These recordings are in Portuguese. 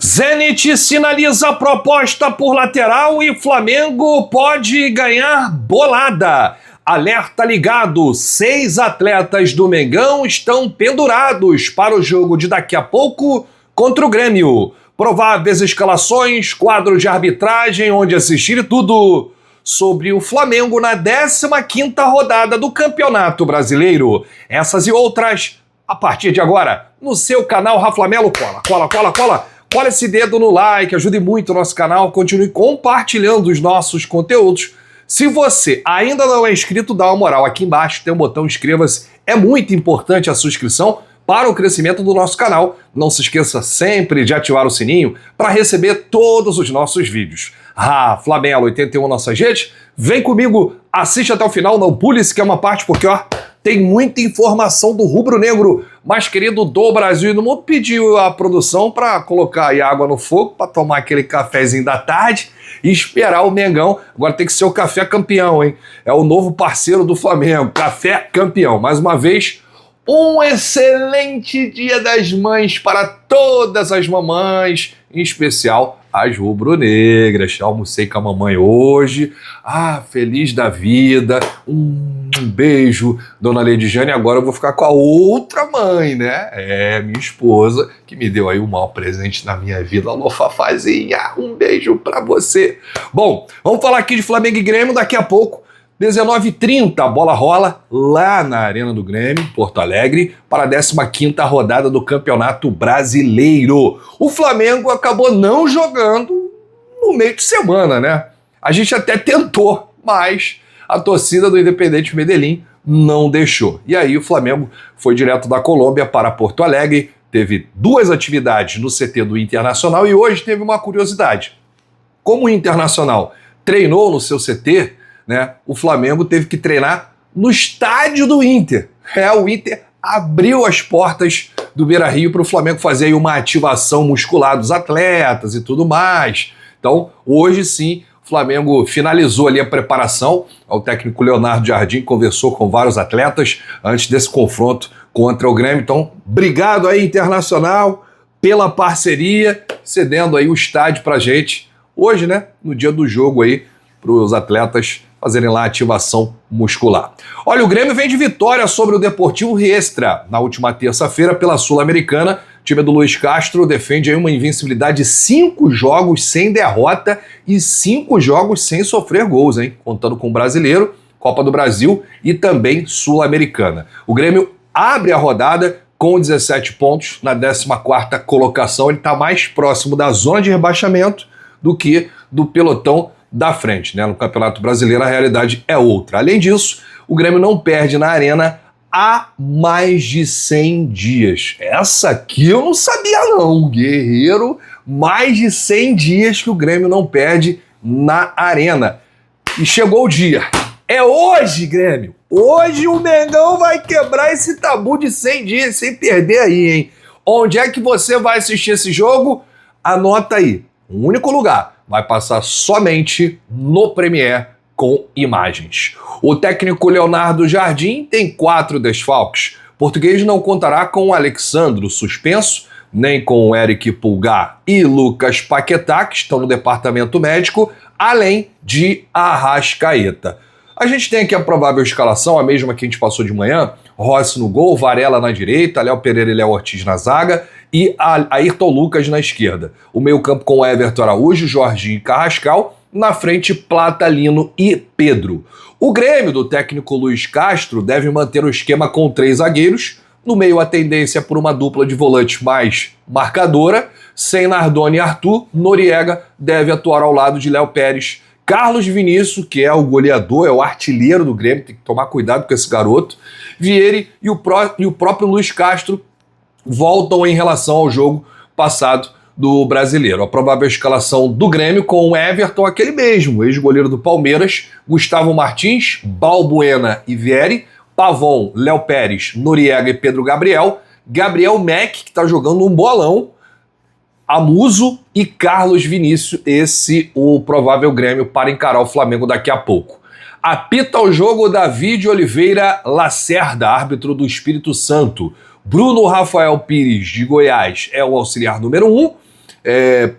Zenit sinaliza proposta por lateral e Flamengo pode ganhar bolada. Alerta ligado, 6 atletas do Mengão estão pendurados para o jogo de daqui a pouco contra o Grêmio. Prováveis escalações, quadro de arbitragem, onde assistir e tudo sobre o Flamengo na 15ª rodada do Campeonato Brasileiro. Essas e outras a partir de agora no seu canal Raflamelo. Cola esse dedo no like, ajude muito o nosso canal, continue compartilhando os nossos conteúdos. Se você ainda não é inscrito, dá uma moral. Aqui embaixo tem um botão inscreva-se. É muito importante a sua inscrição para o crescimento do nosso canal. Não se esqueça sempre de ativar o sininho para receber todos os nossos vídeos. Raflamelo 81 nossas redes. Vem comigo, assiste até o final, não pule se quer uma parte, porque tem muita informação do rubro-negro mais querido do Brasil e do mundo. Pediu a produção para colocar aí água no fogo, para tomar aquele cafezinho da tarde e esperar o Mengão. Agora tem que ser o Café Campeão, hein? É o novo parceiro do Flamengo, Café Campeão. Mais uma vez, um excelente Dia das Mães para todas as mamães, em especial as rubro-negras. Almocei com a mamãe hoje. Feliz da vida. Um beijo, dona Lady Jane. Agora eu vou ficar com a outra mãe, né? Minha esposa, que me deu aí o maior presente na minha vida. Alô, Fafazinha, um beijo pra você. Bom, vamos falar aqui de Flamengo e Grêmio daqui a pouco. 19h30, a bola rola lá na Arena do Grêmio, Porto Alegre, para a 15ª rodada do Campeonato Brasileiro. O Flamengo acabou não jogando no meio de semana, né? A gente até tentou, mas a torcida do Independente Medellín não deixou. E aí o Flamengo foi direto da Colômbia para Porto Alegre, teve 2 atividades no CT do Internacional e hoje teve uma curiosidade. Como o Internacional treinou no seu CT, né, o Flamengo teve que treinar no estádio do Inter. O Inter abriu as portas do Beira-Rio para o Flamengo fazer aí uma ativação muscular dos atletas e tudo mais. Então, hoje sim, o Flamengo finalizou ali a preparação. O técnico Leonardo Jardim conversou com vários atletas antes desse confronto contra o Grêmio. Então, obrigado aí, Internacional, pela parceria, cedendo aí o estádio pra gente. Hoje, né, no dia do jogo aí, para os atletas fazerem lá a ativação muscular. Olha, o Grêmio vem de vitória sobre o Deportivo Riestra na última terça-feira pela Sul-Americana. O time do Luiz Castro defende aí uma invencibilidade de 5 jogos sem derrota e 5 jogos sem sofrer gols, hein? Contando com o Brasileiro, Copa do Brasil e também Sul-Americana. O Grêmio abre a rodada com 17 pontos na 14ª colocação. Ele está mais próximo da zona de rebaixamento do que do pelotão da frente, né? No Campeonato Brasileiro a realidade é outra. Além disso, o Grêmio não perde na Arena há mais de 100 dias. Essa aqui eu não sabia não, guerreiro. Mais de 100 dias que o Grêmio não perde na Arena. E chegou o dia. É hoje, Grêmio. Hoje o Mengão vai quebrar esse tabu de 100 dias sem perder aí, hein? Onde é que você vai assistir esse jogo? Anota aí. Um único lugar. Vai passar somente no Premiere com imagens. O técnico Leonardo Jardim tem 4 desfalques. O português não contará com o Alexandro suspenso, nem com o Eric Pulgar e Lucas Paquetá, que estão no departamento médico, além de Arrascaeta. A gente tem aqui a provável escalação, a mesma que a gente passou de manhã. Rossi no gol, Varela na direita, Léo Pereira e Léo Ortiz na zaga e Ayrton Lucas na esquerda. O meio-campo com Everton Araújo, Jorginho e Carrascal. Na frente, Plata, Lino e Pedro. O Grêmio do técnico Luiz Castro deve manter o esquema com 3 zagueiros. No meio, a tendência por uma dupla de volantes mais marcadora. Sem Nardoni e Arthur, Noriega deve atuar ao lado de Léo Pérez. Carlos Vinícius, que é o goleador, é o artilheiro do Grêmio, tem que tomar cuidado com esse garoto. Vieri e o próprio Luiz Castro voltam em relação ao jogo passado do Brasileiro. A provável escalação do Grêmio com o Everton, aquele mesmo, ex-goleiro do Palmeiras, Gustavo Martins, Balbuena e Vieri, Pavon, Léo Pérez, Noriega e Pedro Gabriel, Gabriel Mack, que está jogando um bolão, Amuso e Carlos Vinícius, o provável Grêmio para encarar o Flamengo daqui a pouco. Apita o jogo David Oliveira Lacerda, árbitro do Espírito Santo. Bruno Rafael Pires, de Goiás, é o auxiliar número 1.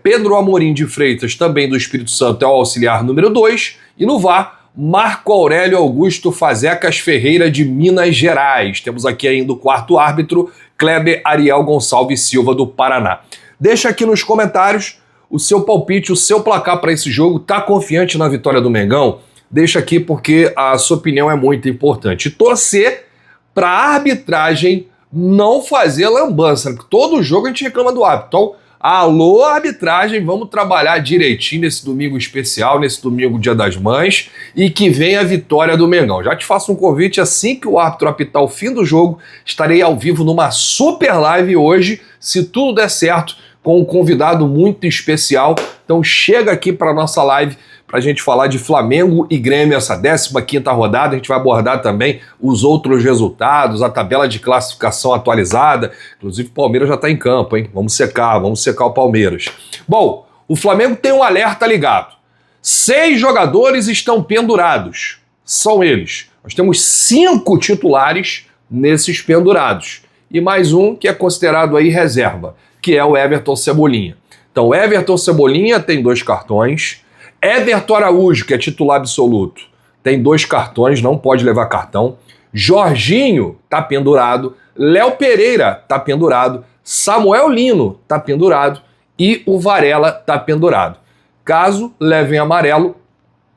Pedro Amorim de Freitas, também do Espírito Santo, é o auxiliar número 2. E no VAR, Marco Aurélio Augusto Fazecas Ferreira de Minas Gerais. Temos aqui ainda o quarto árbitro, Kleber Ariel Gonçalves Silva do Paraná. Deixa aqui nos comentários o seu palpite, o seu placar para esse jogo. Tá confiante na vitória do Mengão? Deixa aqui porque a sua opinião é muito importante. Torcer para a arbitragem não fazer lambança, porque todo jogo a gente reclama do árbitro. Então, alô arbitragem, vamos trabalhar direitinho nesse domingo especial, nesse domingo Dia das Mães, e que venha a vitória do Mengão. Já te faço um convite, assim que o árbitro apitar o fim do jogo, estarei ao vivo numa super live hoje, se tudo der certo, com um convidado muito especial. Então chega aqui para nossa live para a gente falar de Flamengo e Grêmio, essa 15ª rodada. A gente vai abordar também os outros resultados, a tabela de classificação atualizada. Inclusive o Palmeiras já está em campo, hein? Vamos secar o Palmeiras. Bom, o Flamengo tem um alerta ligado. 6 jogadores estão pendurados. São eles. Nós temos 5 titulares nesses pendurados. E mais um que é considerado aí reserva, que é o Everton Cebolinha. Então, Everton Cebolinha tem 2 cartões. Everton Araújo, que é titular absoluto, tem 2 cartões, não pode levar cartão. Jorginho tá pendurado. Léo Pereira tá pendurado. Samuel Lino tá pendurado. E o Varela tá pendurado. Caso levem amarelo,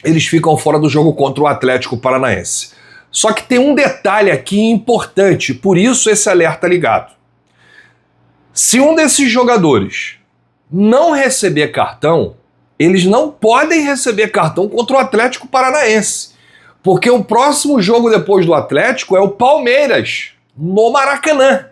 eles ficam fora do jogo contra o Atlético Paranaense. Só que tem um detalhe aqui importante, por isso esse alerta ligado. Se um desses jogadores não receber cartão, eles não podem receber cartão contra o Atlético Paranaense, porque o próximo jogo depois do Atlético é o Palmeiras, no Maracanã.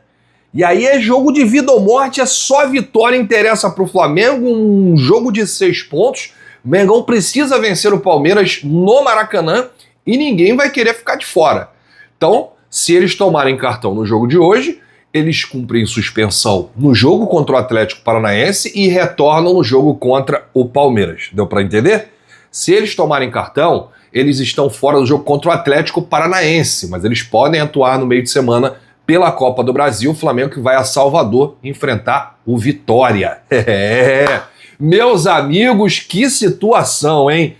E aí é jogo de vida ou morte, é só vitória interessa para o Flamengo, um jogo de 6 pontos. O Mengão precisa vencer o Palmeiras no Maracanã e ninguém vai querer ficar de fora. Então, se eles tomarem cartão no jogo de hoje, eles cumprem suspensão no jogo contra o Atlético Paranaense e retornam no jogo contra o Palmeiras. Deu para entender? Se eles tomarem cartão, eles estão fora do jogo contra o Atlético Paranaense, mas eles podem atuar no meio de semana pela Copa do Brasil. O Flamengo que vai a Salvador enfrentar o Vitória. Meus amigos, que situação, hein?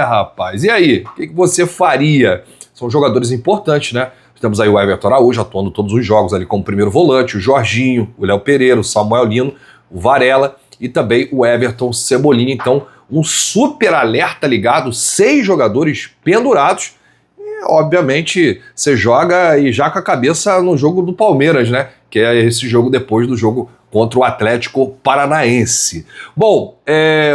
Rapaz. E aí? O que você faria? São jogadores importantes, né? Temos aí o Everton Araújo atuando todos os jogos ali como primeiro volante, o Jorginho, o Léo Pereira, o Samuel Lino, o Varela e também o Everton Cebolinha. Então, um super alerta ligado, 6 jogadores pendurados. E, obviamente, você joga e já com a cabeça no jogo do Palmeiras, né? Que é esse jogo depois do jogo contra o Atlético Paranaense. Bom,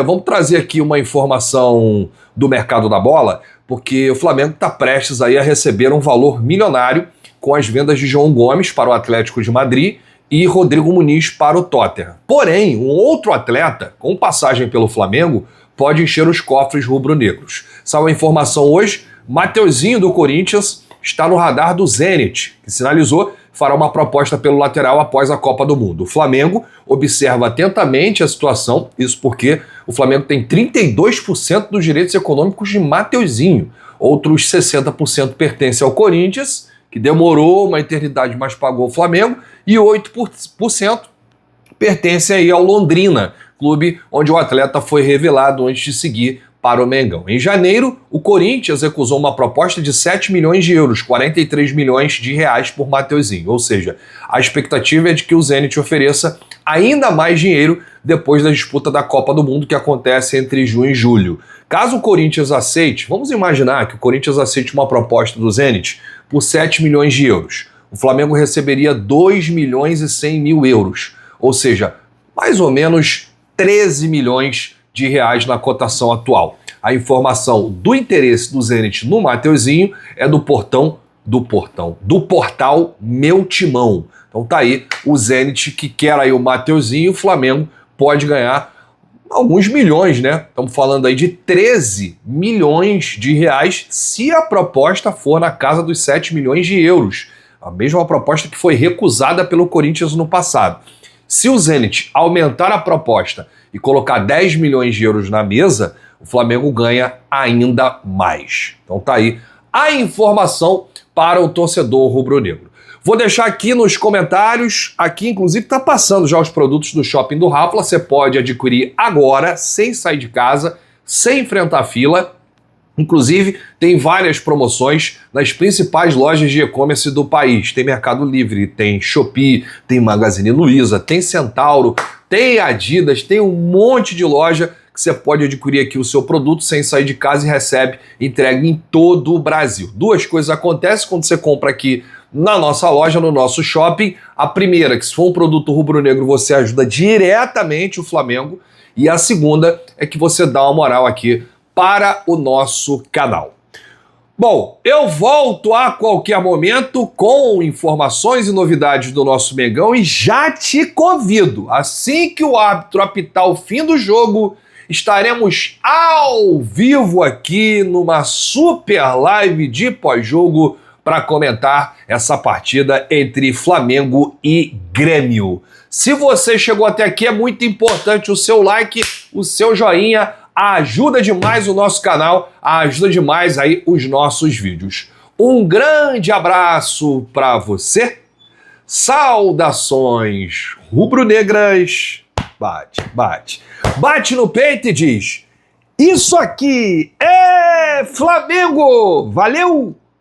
vamos trazer aqui uma informação do mercado da bola, porque o Flamengo está prestes aí a receber um valor milionário com as vendas de João Gomes para o Atlético de Madrid e Rodrigo Muniz para o Tottenham. Porém, um outro atleta com passagem pelo Flamengo pode encher os cofres rubro-negros. Saiu a informação hoje, Mateuzinho do Corinthians está no radar do Zenit, que sinalizou fará uma proposta pelo lateral após a Copa do Mundo. O Flamengo observa atentamente a situação, isso porque o Flamengo tem 32% dos direitos econômicos de Mateuzinho. Outros 60% pertencem ao Corinthians, que demorou uma eternidade, mas pagou o Flamengo, e 8% pertencem aí ao Londrina, clube onde o atleta foi revelado antes de seguir para o Mengão. Em janeiro, o Corinthians recusou uma proposta de 7 milhões de euros, 43 milhões de reais por Mateuzinho. Ou seja, a expectativa é de que o Zenit ofereça ainda mais dinheiro depois da disputa da Copa do Mundo que acontece entre junho e julho. Caso o Corinthians aceite, vamos imaginar que o Corinthians aceite uma proposta do Zenit por 7 milhões de euros. O Flamengo receberia 2 milhões e 100 mil euros, ou seja, mais ou menos 13 milhões de reais na cotação atual. A informação do interesse do Zenit no Mateuzinho é do portal Meu Timão. Então tá aí o Zenit que quer aí o Mateuzinho, o Flamengo pode ganhar alguns milhões, né? Estamos falando aí de 13 milhões de reais se a proposta for na casa dos 7 milhões de euros. A mesma proposta que foi recusada pelo Corinthians no passado. Se o Zenit aumentar a proposta e colocar 10 milhões de euros na mesa, o Flamengo ganha ainda mais. Então tá aí a informação para o torcedor rubro-negro. Vou deixar aqui nos comentários, aqui inclusive está passando já os produtos do Shopping do Rafla, você pode adquirir agora, sem sair de casa, sem enfrentar fila. Inclusive, tem várias promoções nas principais lojas de e-commerce do país. Tem Mercado Livre, tem Shopee, tem Magazine Luiza, tem Centauro, tem Adidas, tem um monte de loja que você pode adquirir aqui o seu produto sem sair de casa e recebe entrega em todo o Brasil. Duas coisas acontecem quando você compra aqui na nossa loja, no nosso shopping. A primeira, que se for um produto rubro-negro, você ajuda diretamente o Flamengo. E a segunda é que você dá uma moral aqui para o nosso canal. Bom, eu volto a qualquer momento com informações e novidades do nosso Mengão e já te convido, assim que o árbitro apitar o fim do jogo, estaremos ao vivo aqui numa super live de pós-jogo para comentar essa partida entre Flamengo e Grêmio. Se você chegou até aqui, é muito importante o seu like, o seu joinha, ajuda demais o nosso canal, ajuda demais aí os nossos vídeos. Um grande abraço para você, saudações rubro-negras, bate no peito e diz: isso aqui é Flamengo! Valeu!